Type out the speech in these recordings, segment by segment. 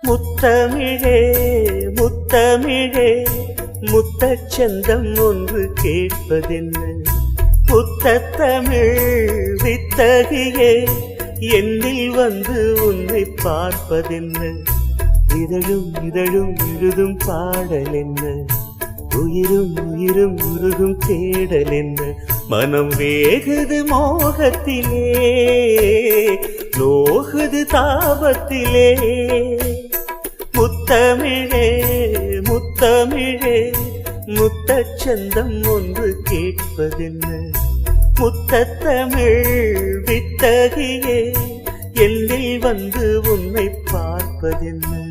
முத்தமிழே முத்தமிழே முத்தச்சந்தம் ஒன்று கேட்பதென்ன முத்தத்தமிழ் வித்தகியே என்னில் வந்து உன்னை பார்ப்பதென்ன இதழும் இதழும் எழுதும் பாடல் என்ன உயிரும் உயிரும் உருகும் தேடல் என்ன மனம் வேகுது மோகத்திலே நோகுது தாபத்திலே முத்தமிழே முத்தமிழே முத்தச்சந்தம் ஒன்று கேட்பதென்ன முத்தத்தமிழ் வித்தகியே என்னில் வந்து உன்னை பார்ப்பதென்ன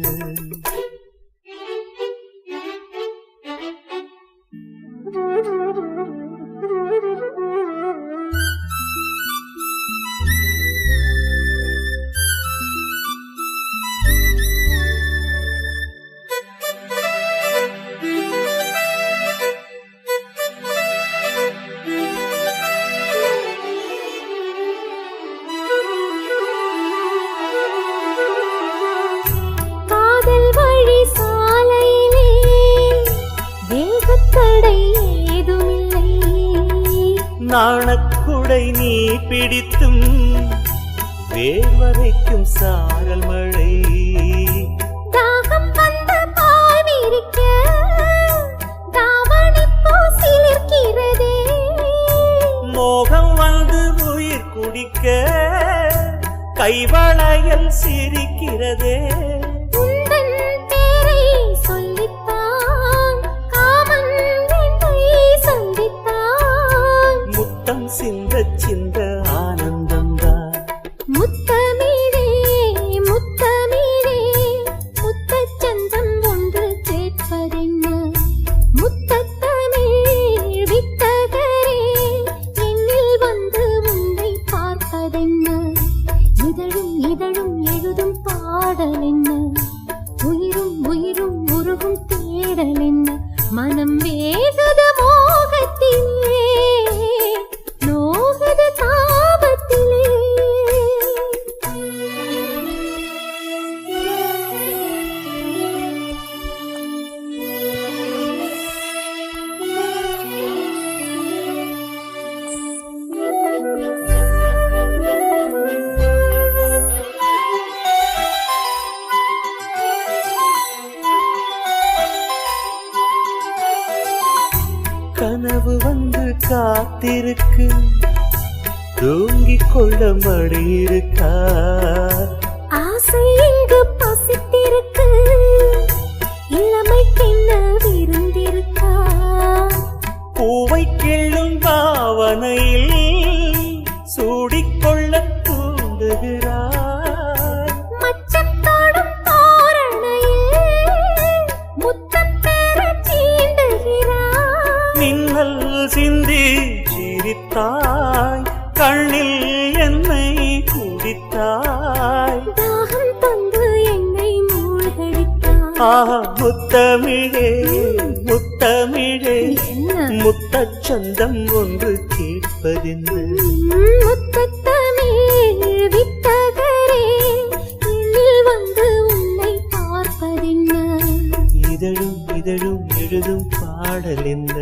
நாணக்குடை நீ பிடித்தும் வேர்வரைக்கும் சாரல் மழை தாகம் வந்த பாவிரிக்க தாவணி பூசிலிருக்கிறதே மோகம் வந்து உயிர் குடிக்க கைவளையல் சிரிக்கிறதே சிந்த சிந்த ஆனந்தம்தான் முத்தமிழே முத்தமிழே முத்தச்சந்தம் ஒன்று கேட்பதென்ன முத்தத்தமிழ் வித்தகரே என்னில் வந்து உன்னை பார்ப்பதென்ன இதழும் இதழும் எழுதும் பாடல் என்ன உயிரும் உயிரும் உருகும் தேடல் என்ன மனம் வேகுது மோகத்திலே கனவு வந்து காத்திருக்கு தூங்கிக் கொள்ள மடி இருக்கா ஆசை இங்கு பசித்திருக்கு இளமைக்கென்ன விருந்திருக்கா பூவை கிள்ளும் பாவனையில் சூடிக்கொள்ள தூண்டுகிறார் மச்சத்தோடும் தோரணையில் முத்தம் பெற சீண்டுகிறார் மின்னல் சிந்தி சிரித்தாய் கண்ணில் என்னை குடித்தாய் தாகம் தந்து என்னை மூழ்கடித்தாய் ஆஹா முத்தமிழே முத்தமிழே முத்தச்சந்தம் ஒன்று கேட்பதென்ன முத்தத்தமிழ் வித்தகரே என்னில் வந்து உன்னை பார்ப்பதென்ன இதழும் இதழும் எழுதும் பாடல் என்ன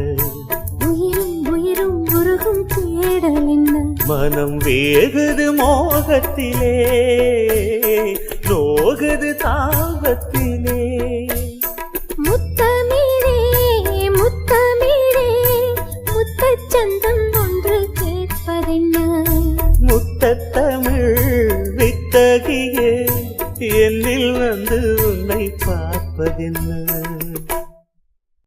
உயிரும் உயிரும் உருகும் தேடல் என்ன மனம் வேகுது மோகத்திலே நோகுது தாபத்திலே முத்தமிழே முத்தமிழே முத்தச்சந்தம் ஒன்று கேட்பதென்ன முத்தத்தமிழ் வித்தகியே என்னில் வந்து உன்னை பார்ப்பதென்ன